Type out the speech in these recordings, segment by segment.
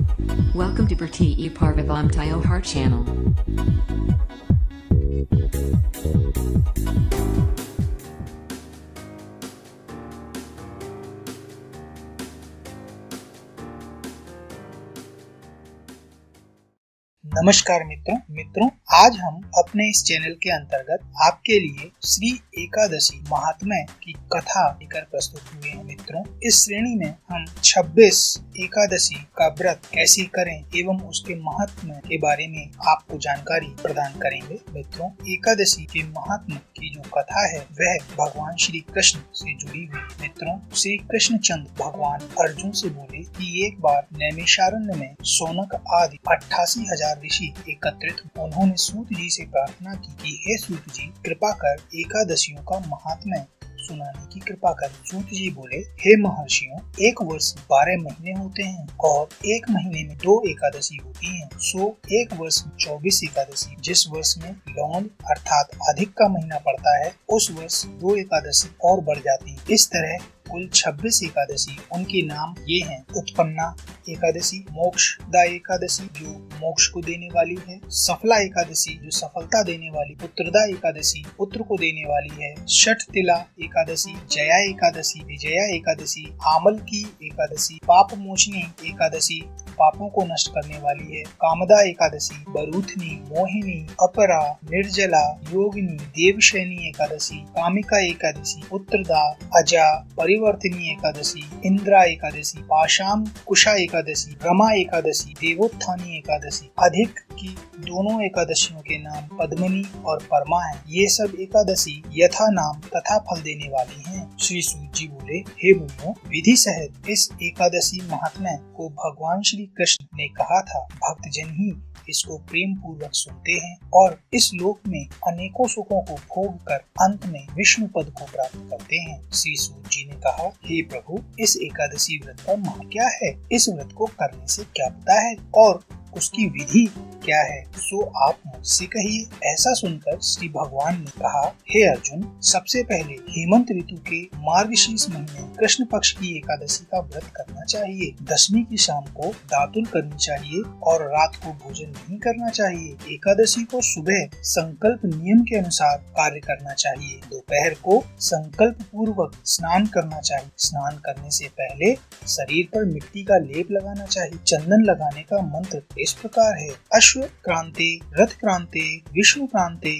Welcome to Berti Parvavam Tyohar channel. नमस्कार मित्रों, आज हम अपने इस चैनल के अंतर्गत आपके लिए श्री एकादशी महात्म्य की कथा लेकर प्रस्तुत हुए हैं। मित्रों, इस श्रेणी में हम 26 एकादशी का व्रत कैसे करें एवं उसके महात्म्य के बारे में आपको जानकारी प्रदान करेंगे। मित्रों, एकादशी के महात्म्य की जो कथा है वह भगवान श्री कृष्ण से जुड़ी हुई। मित्रों, श्री कृष्णचंद्र भगवान अर्जुन से बोले कि एक बार नैमिषारण्य में शौनक आदि 88,000 ऋषि एकत्रित हुए। उन्होंने सूत जी से प्रार्थना की कि हे सूत जी, कृपा कर एकादशियों का महात्म्य सुनाने की कृपा कर। सूत जी बोले, हे महर्षियों, एक वर्ष 12 महीने होते हैं और एक महीने में 2 एकादशी होती हैं। सो एक वर्ष में 24 एकादशी। जिस वर्ष में लौंड अर्थात अधिक का महीना पड़ता है उस वर्ष 2 एकादशी और बढ़ जाती है। इस तरह कुल 26 एकादशी। उनके नाम ये हैं: उत्पन्ना एकादशी, मोक्षदा एकादशी जो मोक्ष को देने वाली है, सफला एकादशी जो सफलता देने वाली, पुत्रदा एकादशी पुत्र को देने वाली है, षठतिला एकादशी, जया एकादशी, विजया एकादशी, आमल की एकादशी, पाप मोचनी एकादशी पापों को नष्ट करने वाली है, कामदा एकादशी, बरूथनी, मोहिनी, अपरा, निर्जला, योगिनी, देवशैनी एकादशी, कामिका एकादशी, पुत्रदा, अजा, परिवर्तनी एकादशी, इंद्रा एकादशी, पाशाम कुशा एकादशी, रमा एकादशी, देवोत्थानी एकादशी। अधिक की दोनों एकादशियों के नाम पद्मनी और परमा है। ये सब एकादशी यथा नाम तथा फल देने वाली हैं। श्री सूत जी बोले, हे मुनियों, विधि सहित इस एकादशी महात्म्य को भगवान श्री कृष्ण ने कहा था। भक्तजन ही इसको प्रेम पूर्वक सुनते हैं और इस लोक में अनेकों सुखों को भोग कर अंत में विष्णु पद को प्राप्त करते हैं। श्री सूत जी ने कहा, हे प्रभु, इस एकादशी व्रत का महत्व क्या है? इस व्रत को करने से क्या पता है और उसकी विधि क्या है? सो आप मुझसे कहिए। ऐसा सुनकर श्री भगवान ने कहा, हे अर्जुन, सबसे पहले हेमंत ऋतु के मार्गशीर्ष महीने कृष्ण पक्ष की एकादशी का व्रत करना चाहिए। दशमी की शाम को दातुल करनी चाहिए और रात को भोजन नहीं करना चाहिए। एकादशी को सुबह संकल्प नियम के अनुसार कार्य करना चाहिए। दोपहर को संकल्प पूर्वक स्नान करना चाहिए। स्नान करने से पहले शरीर पर मिट्टी का लेप लगाना चाहिए। चंदन लगाने का मंत्र इस प्रकार है: अश्व क्रांते, रथ क्रांते, विष्णु क्रांते,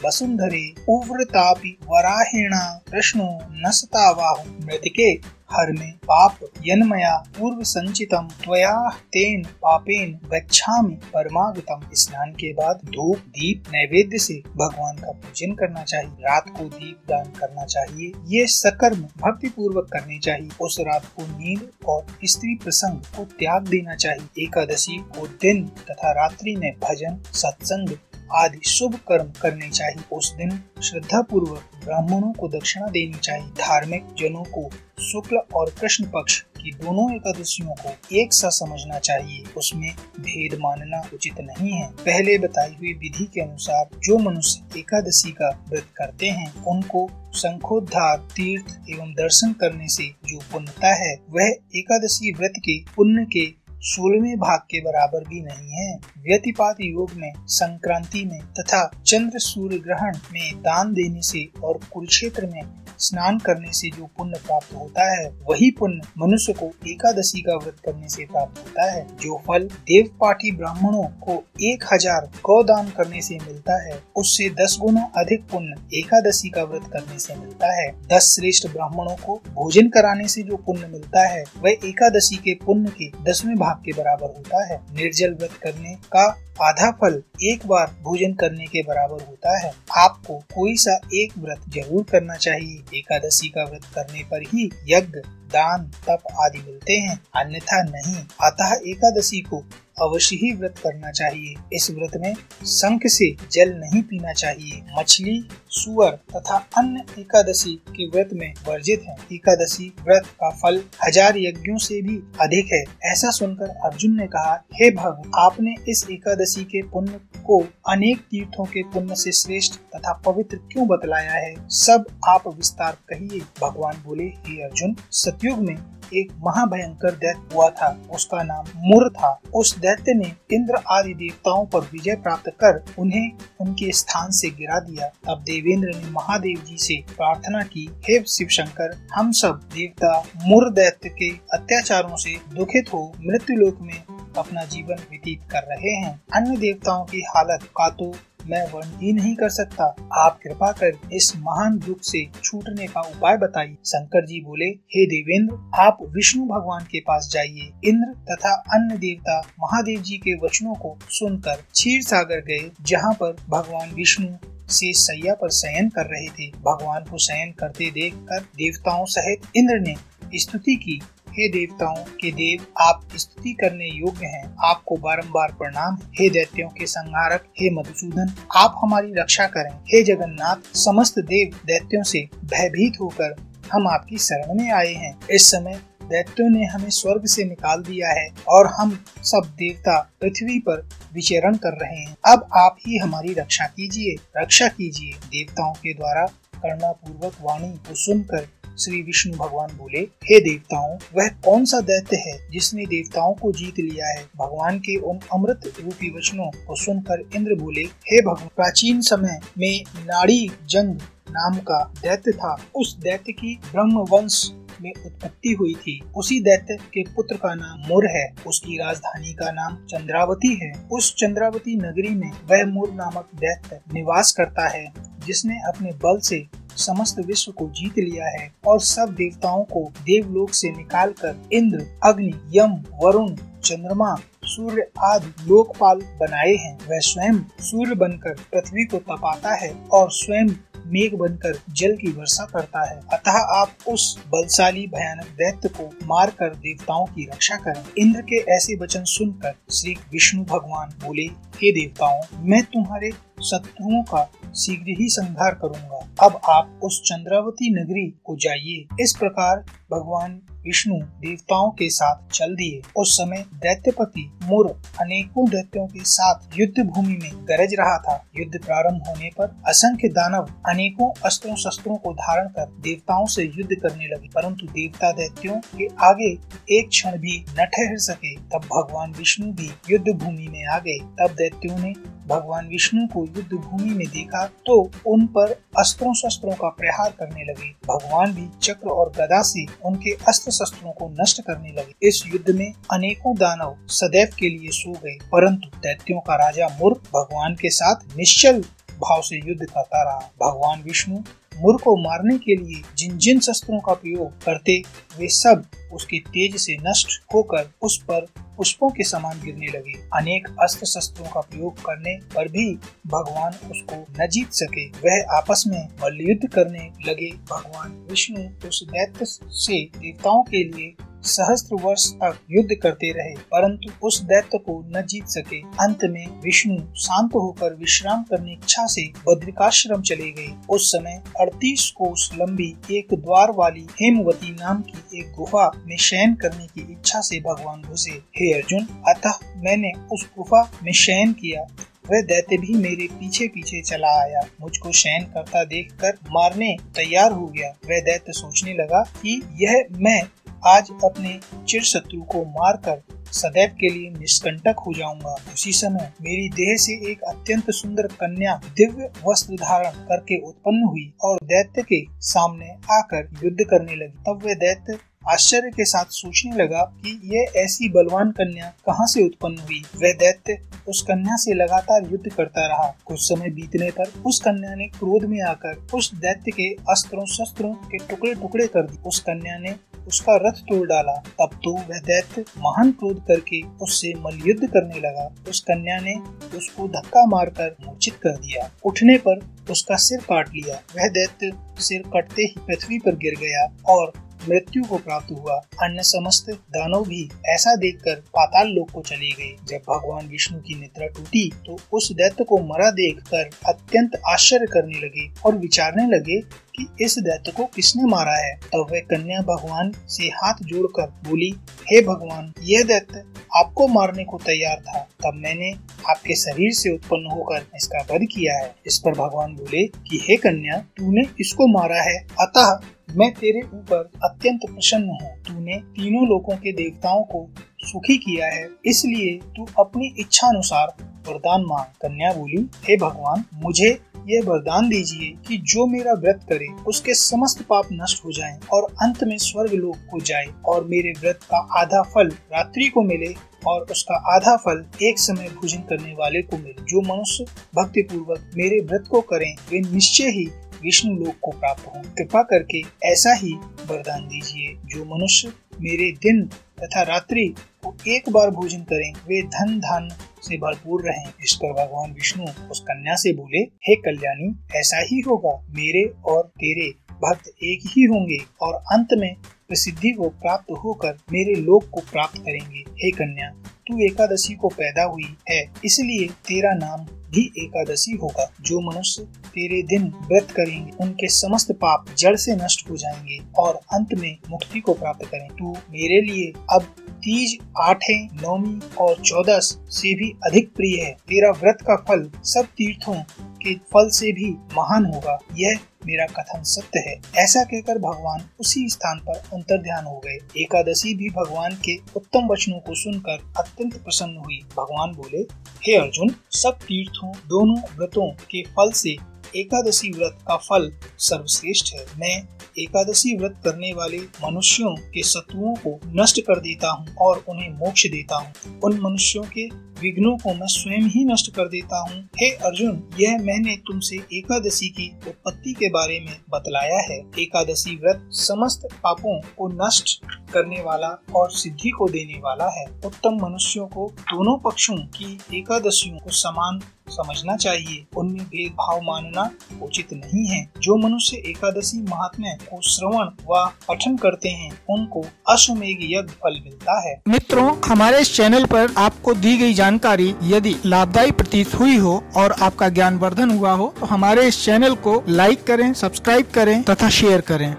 वसुंधरे, उव्रतापि वराहेणा कृष्णो नसतावाहु मृतिके हर में पाप यन्मया पूर्व संचितम त्वया तेन पापेन गच्छामि परमागतम। स्नान के बाद धूप दीप नैवेद्य से भगवान का पूजन करना चाहिए। रात को दीप दान करना चाहिए। ये सकर्म भक्ति पूर्वक करने चाहिए। उस रात को नींद और स्त्री प्रसंग को त्याग देना चाहिए। एकादशी को दिन तथा रात्रि में भजन सत्संग आदि शुभ कर्म करने चाहिए। उस दिन श्रद्धा पूर्वक ब्राह्मणों को दक्षिणा देनी चाहिए। धार्मिक जनों को शुक्ल और कृष्ण पक्ष की दोनों एकादशियों को एक सा समझना चाहिए। उसमें भेद मानना उचित नहीं है। पहले बताई हुई विधि के अनुसार जो मनुष्य एकादशी का व्रत करते हैं उनको शंखोद्धार तीर्थ एवं दर्शन करने से जो पुण्यता है वह एकादशी व्रत के पुण्य के 16वें भाग के बराबर भी नहीं है। व्यतिपात योग में, संक्रांति में तथा चंद्र सूर्य ग्रहण में दान देने से और कुरुक्षेत्र में स्नान करने से जो पुण्य प्राप्त होता है वही पुण्य मनुष्य को एकादशी का व्रत करने से प्राप्त होता है। जो फल देवपाठी ब्राह्मणों को 1000 गौदान करने से मिलता है उससे 10 गुना अधिक पुण्य एकादशी का व्रत करने से मिलता है। 10 श्रेष्ठ ब्राह्मणों को भोजन कराने से जो पुण्य मिलता है वह एकादशी के पुण्य के 10वें भाग के बराबर होता है। निर्जल व्रत करने का आधा फल एक बार भोजन करने के बराबर होता है। आपको कोई सा एक व्रत जरूर करना चाहिए। एकादशी का व्रत करने पर ही यज्ञ दान तप आदि मिलते हैं, अन्यथा नहीं। अतः एकादशी को अवश्य ही व्रत करना चाहिए। इस व्रत में शंख से जल नहीं पीना चाहिए। मछली सुअर तथा अन्य एकादशी के व्रत में वर्जित है। एकादशी व्रत का फल 1000 यज्ञों से भी अधिक है। ऐसा सुनकर अर्जुन ने कहा, हे भगवान, आपने इस एकादशी के पुण्य को अनेक तीर्थों के पुण्य से श्रेष्ठ तथा पवित्र क्यों बतलाया है? सब आप विस्तार कहिए। भगवान बोले, हे अर्जुन, सतयुग में एक महाभयंकर दैत्य हुआ था, उसका नाम मुर था। उस दैत्य ने इंद्र आदि देवताओं पर विजय प्राप्त कर उन्हें उनके स्थान से गिरा दिया। तब देवेंद्र ने महादेव जी से प्रार्थना की, हे शिव शंकर, हम सब देवता मुर दैत्य के अत्याचारों से दुखित हो मृत्युलोक में अपना जीवन व्यतीत कर रहे हैं। अन्य देवताओं की हालत का तो मैं वर्णन ही नहीं कर सकता। आप कृपा कर इस महान दुख से छूटने का उपाय बताइए। शंकर जी बोले, हे देवेंद्र, आप विष्णु भगवान के पास जाइए। इंद्र तथा अन्य देवता महादेव जी के वचनों को सुनकर क्षीर सागर गए, जहाँ पर भगवान विष्णु से सैया पर शयन कर रहे थे। भगवान को शयन करते देखकर देवताओं सहित इंद्र ने स्तुति की, हे देवताओं के देव, आप स्तुति करने योग्य हैं, आपको बारंबार प्रणाम। हे दैत्यों के संहारक, हे मधुसूदन, आप हमारी रक्षा करें। हे जगन्नाथ, समस्त देव दैत्यों से भयभीत होकर हम आपकी शरण में आए हैं। इस समय दैत्यों ने हमें स्वर्ग से निकाल दिया है और हम सब देवता पृथ्वी पर विचरण कर रहे हैं। अब आप ही हमारी रक्षा कीजिए, रक्षा कीजिए। देवताओं के द्वारा करुणा पूर्वक वाणी को सुनकर श्री विष्णु भगवान बोले, हे देवताओं, वह कौन सा दैत्य है जिसने देवताओं को जीत लिया है? भगवान के उन अमृत रूपी वचनों को सुनकर इंद्र बोले, हे भगवान, प्राचीन समय में नाड़ी जंग नाम का दैत्य था। उस दैत्य की ब्रह्म वंश में उत्पत्ति हुई थी। उसी दैत्य के पुत्र का नाम मुर है। उसकी राजधानी का नाम चंद्रावती है। उस चंद्रावती नगरी में वह मुर नामक दैत्य निवास करता है, जिसने अपने बल से समस्त विश्व को जीत लिया है और सब देवताओं को देवलोक से निकालकर इंद्र, अग्नि, यम, वरुण, चंद्रमा, सूर्य आदि लोकपाल बनाए हैं। वह स्वयं सूर्य बनकर पृथ्वी को तपाता है और स्वयं मेघ बनकर जल की वर्षा करता है। अतः आप उस बलशाली भयानक दैत्य को मारकर देवताओं की रक्षा करें। इंद्र के ऐसे वचन सुनकर श्री विष्णु भगवान बोले, हे देवताओं, मैं तुम्हारे शत्रुओं का शीघ्र ही संहार करूंगा। अब आप उस चंद्रावती नगरी को जाइए। इस प्रकार भगवान विष्णु देवताओं के साथ चल दिए। उस समय दैत्यपति मुर अनेकों दैत्यों के साथ युद्ध भूमि में गरज रहा था। युद्ध प्रारंभ होने पर असंख्य दानव अनेकों अस्त्रों शस्त्रों को धारण कर देवताओं से युद्ध करने लगे, परंतु देवता दैत्यों के आगे एक क्षण भी न ठहर सके। तब भगवान विष्णु भी युद्ध भूमि में आ गए। तब दैत्यों ने भगवान विष्णु को युद्ध भूमि में देखा तो उन पर अस्त्रों शस्त्रों का प्रहार करने लगे। भगवान भी चक्र और गदा से उनके अस्त्र शस्त्रों को नष्ट करने लगे। इस युद्ध में अनेकों दानव सदैव के लिए सो गए, परंतु दैत्यों का राजा मुर भगवान के साथ निश्चल भाव से युद्ध करता रहा। भगवान विष्णु मुर को मारने के लिए जिन जिन शस्त्रों का प्रयोग करते, वे सब उसके तेज से नष्ट होकर उस पर पुष्पों के समान गिरने लगे। अनेक अस्त्र शस्त्रों का प्रयोग करने पर भी भगवान उसको न जीत सके। वह आपस में मल्लयुद्ध करने लगे। भगवान विष्णु उस दैत्य से देवताओं के लिए सहस्त्र वर्ष तक युद्ध करते रहे, परंतु उस दैत्य को न जीत सके। अंत में विष्णु शांत होकर विश्राम करने की इच्छा से बद्रिकाश्रम चले गए। उस समय 38 कोस लंबी एक द्वार वाली हेमवती नाम की एक गुफा में शयन करने की इच्छा से भगवान घुसे। हे अर्जुन, अतः मैंने उस गुफा में शयन किया। वह दैत्य भी मेरे पीछे पीछे चला आया। मुझको शयन करता देखकर मारने तैयार हो गया। वह दैत्य सोचने लगा कि यह मैं आज अपने चिर शत्रु को मारकर सदैव के लिए निष्कंटक हो जाऊंगा। उसी समय मेरी देह से एक अत्यंत सुंदर कन्या दिव्य वस्त्र धारण करके उत्पन्न हुई और दैत्य के सामने आकर युद्ध करने लगी। तब वह दैत्य आश्चर्य के साथ सोचने लगा कि यह ऐसी बलवान कन्या कहाँ से उत्पन्न हुई। वह दैत्य उस कन्या से लगातार युद्ध करता रहा। कुछ समय बीतने पर उस कन्या ने क्रोध में आकर उस दैत्य के अस्त्रों शस्त्रों के टुकड़े टुकड़े कर दिए। उस कन्या ने उसका रथ तोड़ डाला। तब तो वह दैत्य महान क्रोध करके उससे मल्लयुद्ध करने लगा। उस कन्या ने उसको धक्का मारकर मूर्छित कर दिया। उठने पर उसका सिर काट लिया। वह दैत्य सिर कटते ही पृथ्वी पर गिर गया और मृत्यु को प्राप्त हुआ। अन्य समस्त दानव भी ऐसा देखकर पाताल लोक को चले गए। जब भगवान विष्णु की निद्रा टूटी तो उस दैत्य को मरा देखकर अत्यंत आश्चर्य करने लगे और विचारने लगे कि इस दैत्य को किसने मारा है। तब वह कन्या भगवान से हाथ जोड़कर बोली, हे भगवान, यह दैत्य आपको मारने को तैयार था, तब मैंने आपके शरीर से उत्पन्न होकर इसका वध किया है। इस पर भगवान बोले कि हे कन्या, तूने इसको मारा है, अतः मैं तेरे ऊपर अत्यंत प्रसन्न हूँ। तूने तीनों लोकों के देवताओं को सुखी किया है, इसलिए तू अपनी इच्छा अनुसार वरदान मांग। कन्या बोली, हे भगवान, मुझे यह वरदान दीजिए कि जो मेरा व्रत करे उसके समस्त पाप नष्ट हो जाएं और अंत में स्वर्ग लोक को जाए और मेरे व्रत का आधा फल रात्रि को मिले और उसका आधा फल एक समय भोजन करने वाले को मिले। जो मनुष्य भक्ति पूर्वक मेरे व्रत को करें वे निश्चय ही विष्णु लोक को प्राप्त हों। कृपा करके ऐसा ही वरदान दीजिए। जो मनुष्य मेरे दिन तथा रात्रि को एक बार भोजन करें वे धन धान से भरपूर रहें। इस पर भगवान विष्णु उस कन्या से बोले, हे कल्याणी, ऐसा ही होगा। मेरे और तेरे भक्त एक ही होंगे और अंत में प्रसिद्धि को प्राप्त होकर मेरे लोक को प्राप्त करेंगे। हे कन्या, तू एकादशी को पैदा हुई है, इसलिए तेरा नाम भी एकादशी होगा। जो मनुष्य तेरे दिन व्रत करेंगे उनके समस्त पाप जड़ से नष्ट हो जाएंगे और अंत में मुक्ति को प्राप्त करें। तू मेरे लिए अब तीज, आठे, नौमी और 14 से भी अधिक प्रिय है। तेरा व्रत का फल सब तीर्थों के फल से भी महान होगा। यह मेरा कथन सत्य है। ऐसा कहकर भगवान उसी स्थान पर अंतर्ध्यान हो गए। एकादशी भी भगवान के उत्तम वचनों को सुनकर अत्यंत प्रसन्न हुई। भगवान बोले, हे अर्जुन, सब तीर्थों दोनों व्रतों के फल से एकादशी व्रत का फल सर्वश्रेष्ठ है। मैं एकादशी व्रत करने वाले मनुष्यों के शत्रुओं को नष्ट कर देता हूँ और उन्हें मोक्ष देता हूँ। उन मनुष्यों के विघ्नों को मैं स्वयं ही नष्ट कर देता हूँ। हे अर्जुन, यह मैंने तुमसे एकादशी की उत्पत्ति के बारे में बतलाया है। एकादशी व्रत समस्त पापों को नष्ट करने वाला और सिद्धि को देने वाला है। उत्तम मनुष्यों को दोनों पक्षों की एकादशियों को समान समझना चाहिए। उनमें भेदभाव मानना उचित नहीं है। जो मनुष्य एकादशी महात्म्य को श्रवण व पठन करते हैं उनको अश्वमेघ यज्ञ फल मिलता है। मित्रों, हमारे इस चैनल पर आपको दी गई जानकारी यदि लाभदायी प्रतीत हुई हो और आपका ज्ञान वर्धन हुआ हो तो हमारे इस चैनल को लाइक करें, सब्सक्राइब करें तथा शेयर करें।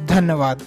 धन्यवाद।